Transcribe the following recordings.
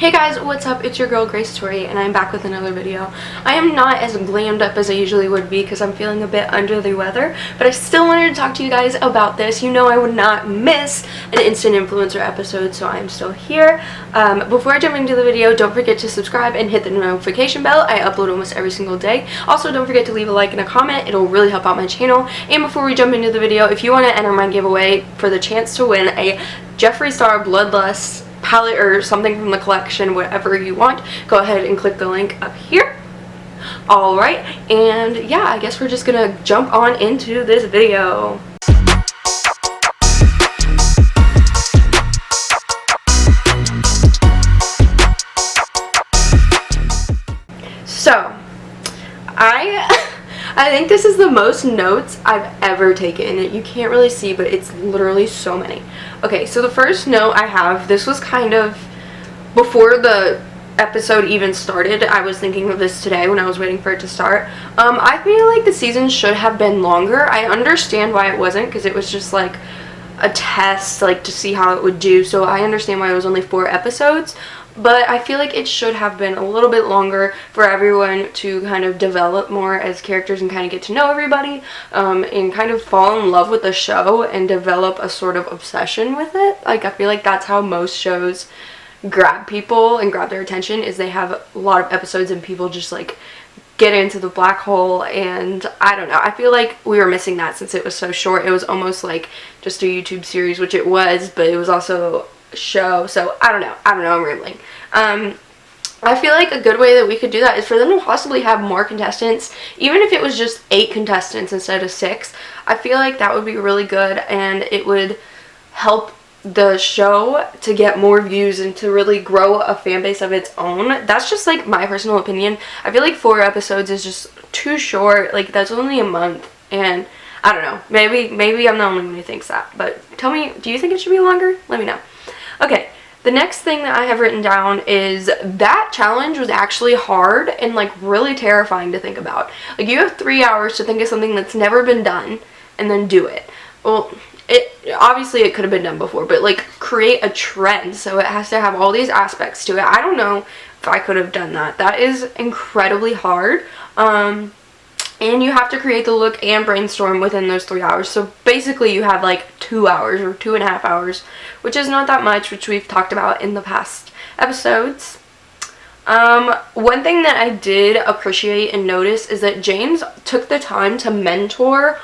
Hey guys, what's up? It's your girl Grace Tori and I'm back with another video. I am not as glammed up as I usually would be because I'm feeling a bit under the weather, but I still wanted to talk to you guys about this. You know I would not miss an instant influencer episode, so I'm still here. Before I jump into the video, don't forget to subscribe and hit the notification bell. I upload almost every single day. Also, don't forget to leave a like and a comment. It'll really help out my channel. And before we jump into the video, if you want to enter my giveaway for the chance to win a Jeffree Star Bloodlust palette or something from the collection, whatever you want, go ahead and click the link up here. Alright, and yeah, I guess we're just gonna jump on into this video. So, I think this is the most notes I've ever taken. You can't really see, but it's literally so many. Okay, so the first note I have, this was kind of before the episode even started. I was thinking of this today when I was waiting for it to start. I feel like the season should have been longer. I understand why it wasn't, because it was just like a test, like to see how it would do. So I understand why it was only 4 episodes. But I feel like it should have been a little bit longer for everyone to kind of develop more as characters and kind of get to know everybody, and kind of fall in love with the show and develop a sort of obsession with it. Like, I feel like that's how most shows grab people and grab their attention, is they have a lot of episodes and people just like get into the black hole. And I don't know, I feel like we were missing that since it was so short. It was almost like just a YouTube series, which it was, but it was also show. So I don't know, I'm rambling. I feel like a good way that we could do that is for them to possibly have more contestants, even if it was just 8 contestants instead of 6. I feel like that would be really good, and it would help the show to get more views and to really grow a fan base of its own. That's just like my personal opinion. I feel like 4 episodes is just too short. Like, that's only a month, and I don't know, maybe I'm the only one who thinks that, but tell me, do you think it should be longer? Let me know. Okay, the next thing that I have written down is that challenge was actually hard and like really terrifying to think about. Like, you have 3 hours to think of something that's never been done and then do it. Well, obviously it could have been done before, but like create a trend, so it has to have all these aspects to it. I don't know if I could have done that. That is incredibly hard. And you have to create the look and brainstorm within those 3 hours. So basically you have like 2 hours or 2.5 hours, which is not that much, which we've talked about in the past episodes. One thing that I did appreciate and notice is that James took the time to mentor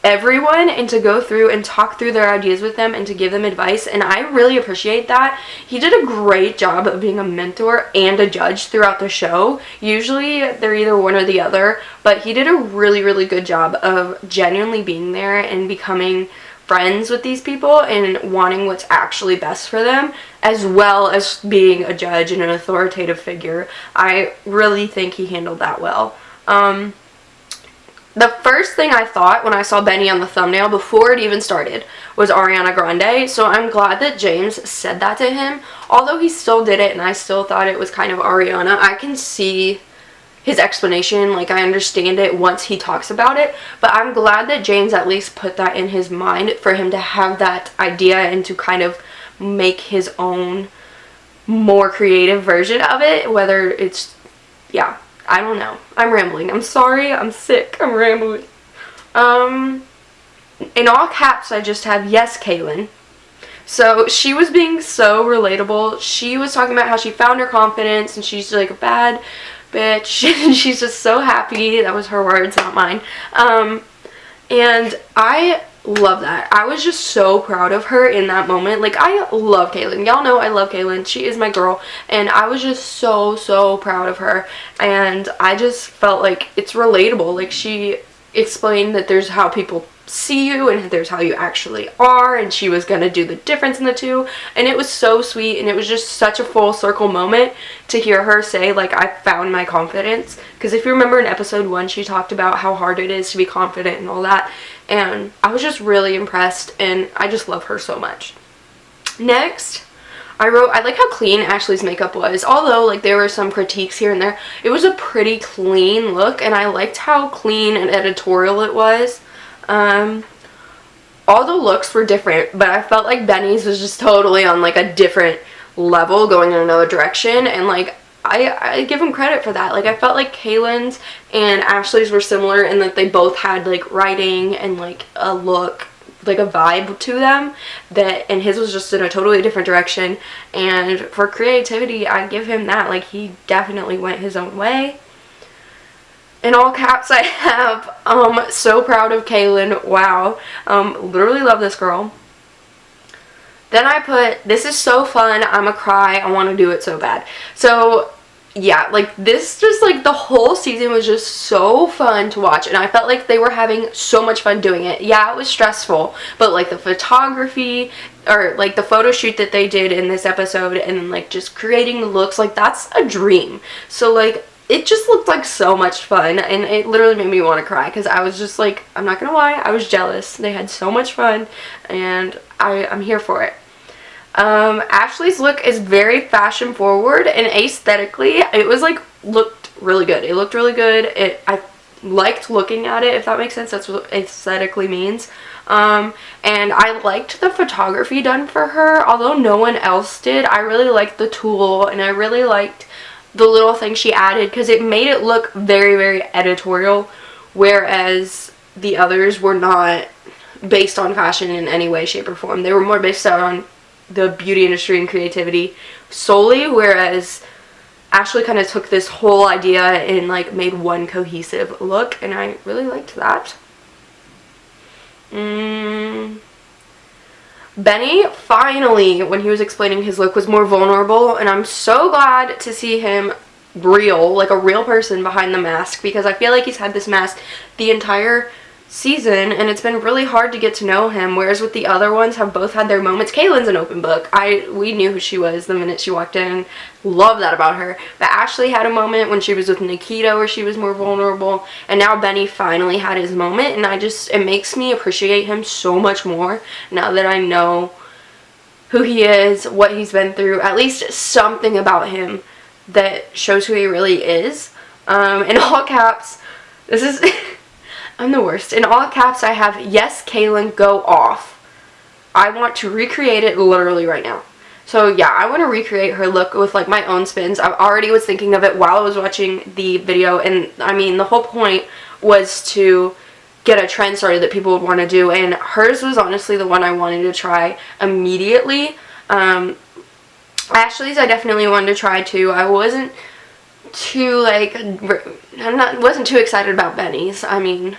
everyone and to go through and talk through their ideas with them and to give them advice, and I really appreciate that. He did a great job of being a mentor and a judge throughout the show. Usually they're either one or the other, but he did a really good job of genuinely being there and becoming friends with these people and wanting what's actually best for them, as well as being a judge and an authoritative figure. I really think he handled that well. The first thing I thought when I saw Benny on the thumbnail before it even started was Ariana Grande, so I'm glad that James said that to him. Although he still did it and I still thought it was kind of Ariana, I can see his explanation, like I understand it once he talks about it, but I'm glad that James at least put that in his mind for him to have that idea and to kind of make his own more creative version of it, whether it's, yeah. I don't know. I'm rambling. I'm sorry. I'm sick. I'm rambling. In all caps, I just have yes, Kaylin. So she was being so relatable. She was talking about how she found her confidence and she's like a bad bitch. She's just so happy. That was her words, not mine. And I love that. I was just so proud of her in that moment. Like, I love Kaylin. Y'all know I love Kaylin. She is my girl, and I was just so proud of her, and I just felt like it's relatable. Like, she explained that there's how people see you and there's how you actually are, and she was gonna do the difference in the two, and it was so sweet, and it was just such a full circle moment to hear her say, like, I found my confidence. Because if you remember in episode 1, she talked about how hard it is to be confident and all that, and I was just really impressed, and I just love her so much. Next, I wrote, I like how clean Ashley's makeup was. Although, like, there were some critiques here and there, it was a pretty clean look, and I liked how clean and editorial it was. All the looks were different, but I felt like Benny's was just totally on like a different level, going in another direction, and like I give him credit for that. Like, I felt like Kaylin's and Ashley's were similar in that they both had like writing and like a look, like a vibe to them, and his was just in a totally different direction. And for creativity, I give him that. Like, he definitely went his own way. In all caps, I have so proud of Kaylin. Wow. Literally love this girl. Then I put, this is so fun, I'ma cry, I want to do it so bad. So yeah, like, this just, like, the whole season was just so fun to watch, and I felt like they were having so much fun doing it. Yeah, it was stressful, but like the photography, or like the photo shoot that they did in this episode, and like just creating the looks, like, that's a dream. So like, it just looked like so much fun, and it literally made me want to cry, because I was just like, I'm not gonna lie, I was jealous. They had so much fun, and I'm here for it. Ashley's look is very fashion forward, and aesthetically it was like, looked really good. It looked really good. I liked looking at it, if that makes sense. That's what aesthetically means. And I liked the photography done for her, although no one else did. I really liked the tool, and I really liked the little things she added, because it made it look very, very editorial, whereas the others were not based on fashion in any way, shape, or form. They were more based on the beauty industry and creativity solely, whereas Ashley kind of took this whole idea and like made one cohesive look, and I really liked that. Benny, finally, when he was explaining his look, was more vulnerable, and I'm so glad to see him real, like a real person behind the mask, because I feel like he's had this mask the entire season, and it's been really hard to get to know him, whereas with the other ones have both had their moments. Kaylin's an open book. We knew who she was the minute she walked in. Love that about her. But Ashley had a moment when she was with Nikita where she was more vulnerable, and now Benny finally had his moment, and it makes me appreciate him so much more now that I know who he is, what he's been through, at least something about him that shows who he really is. In all caps, this is I'm the worst. In all caps, I have, yes, Kaylin, go off. I want to recreate it literally right now. So yeah, I want to recreate her look with like my own spins. I already was thinking of it while I was watching the video, and I mean, the whole point was to get a trend started that people would want to do, and hers was honestly the one I wanted to try immediately. Ashley's I definitely wanted to try too. I wasn't too like, wasn't too excited about Benny's. I mean,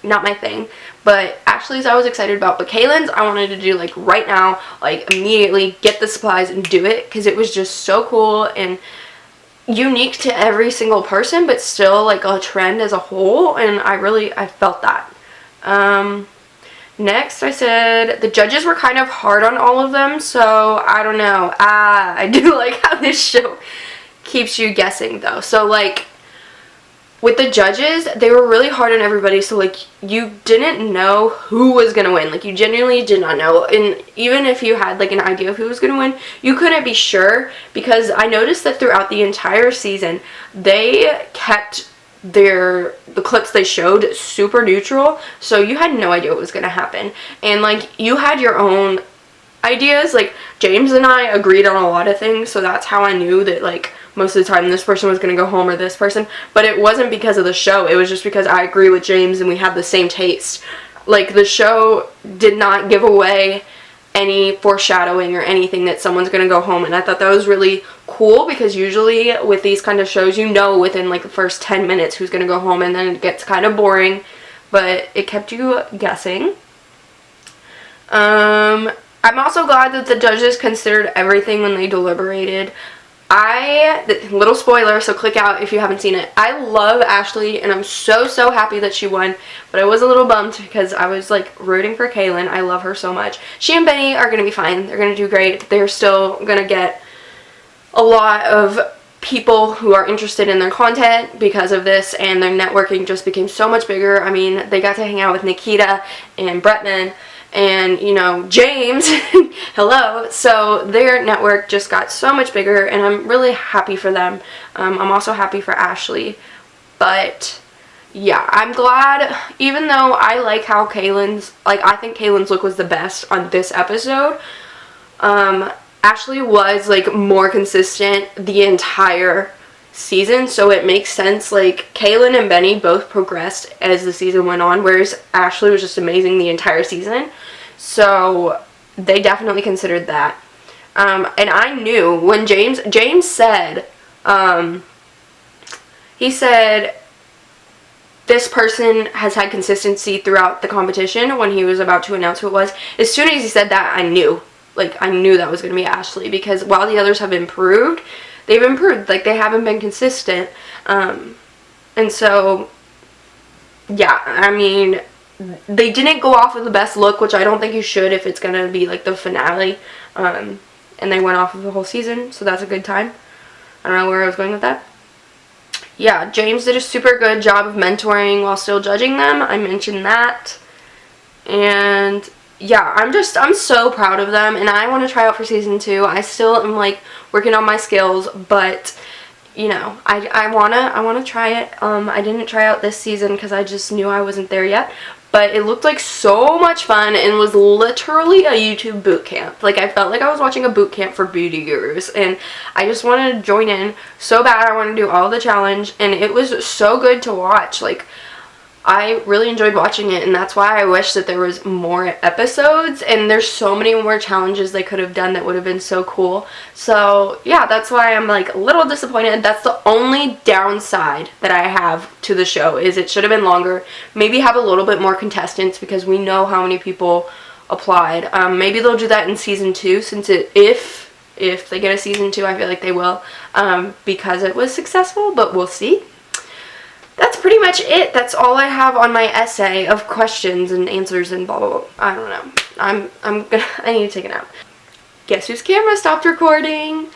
not my thing, but Ashley's I was excited about, but Kaylin's I wanted to do like right now, like immediately, get the supplies and do it, because it was just so cool and unique to every single person, but still like a trend as a whole, and I felt that. Next, I said the judges were kind of hard on all of them, so I don't know. I do like how this show keeps you guessing though. So like, with the judges, they were really hard on everybody, so like, you didn't know who was gonna win. Like, you genuinely did not know, and even if you had like an idea of who was gonna win, you couldn't be sure, because I noticed that throughout the entire season, they kept the clips they showed super neutral, so you had no idea what was gonna happen, and like, you had your own ideas. Like, James and I agreed on a lot of things, so that's how I knew that like, most of the time this person was going to go home or this person, but it wasn't because of the show. It was just because I agree with James and we have the same taste. Like, the show did not give away any foreshadowing or anything that someone's going to go home, and I thought that was really cool, because usually with these kind of shows, you know within like the first 10 minutes who's going to go home, and then it gets kind of boring, but it kept you guessing. I'm also glad that the judges considered everything when they deliberated. Little spoiler, so click out if you haven't seen it. I love Ashley, and I'm so happy that she won, but I was a little bummed because I was like rooting for Kaylin. I love her so much. She and Benny are going to be fine. They're going to do great. They're still going to get a lot of people who are interested in their content because of this, and their networking just became so much bigger. I mean, they got to hang out with Nikita and Brittany and, you know, James, hello, so their network just got so much bigger, and I'm really happy for them. I'm also happy for Ashley, but yeah, I'm glad, even though I like how I think Kaylin's look was the best on this episode, Ashley was like more consistent the entire season, so it makes sense. Like Kaylin and Benny both progressed as the season went on, whereas Ashley was just amazing the entire season. So they definitely considered that. And I knew when James said, he said, this person has had consistency throughout the competition when he was about to announce who it was. As soon as he said that, I knew. Like, I knew that was going to be Ashley, because while the others have improved, they've improved. Like, they haven't been consistent. And so, yeah, I mean, they didn't go off of the best look, which I don't think you should if it's going to be, like, the finale. And they went off of the whole season, so that's a good time. I don't know where I was going with that. Yeah, James did a super good job of mentoring while still judging them. I mentioned that. And yeah, I'm so proud of them, and I want to try out for season 2. I still am like working on my skills, but you know, I wanna try it. I didn't try out this season because I just knew I wasn't there yet. But it looked like so much fun and was literally a YouTube boot camp. Like, I felt like I was watching a boot camp for beauty gurus, and I just wanted to join in so bad. I wanted to do all the challenge, and it was so good to watch. Like, I really enjoyed watching it, and that's why I wish that there was more episodes, and there's so many more challenges they could have done that would have been so cool. So yeah, that's why I'm like a little disappointed. That's the only downside that I have to the show, is it should have been longer. Maybe have a little bit more contestants, because we know how many people applied. Maybe they'll do that in season 2, since if they get a season 2, I feel like they will, because it was successful, but we'll see. That's pretty much it. That's all I have on my essay of questions and answers and blah blah blah. I don't know. I need to take a nap. Guess whose camera stopped recording?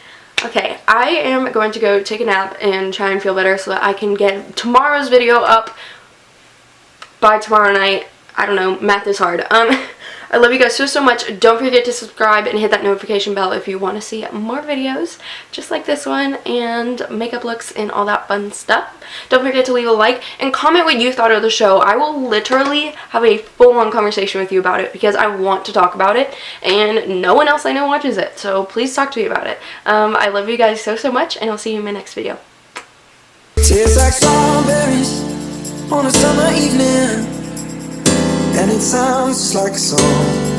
Okay, I am going to go take a nap and try and feel better so that I can get tomorrow's video up by tomorrow night. I don't know, math is hard. I love you guys so much. Don't forget to subscribe and hit that notification bell if you want to see more videos just like this one, and makeup looks and all that fun stuff. Don't forget to leave a like and comment what you thought of the show. I will literally have a full-on conversation with you about it, because I want to talk about it, and no one else I know watches it, so please talk to me about it. I love you guys so much, and I'll see you in my next video. Tastes like strawberries on a summer evening, and it sounds just like a song.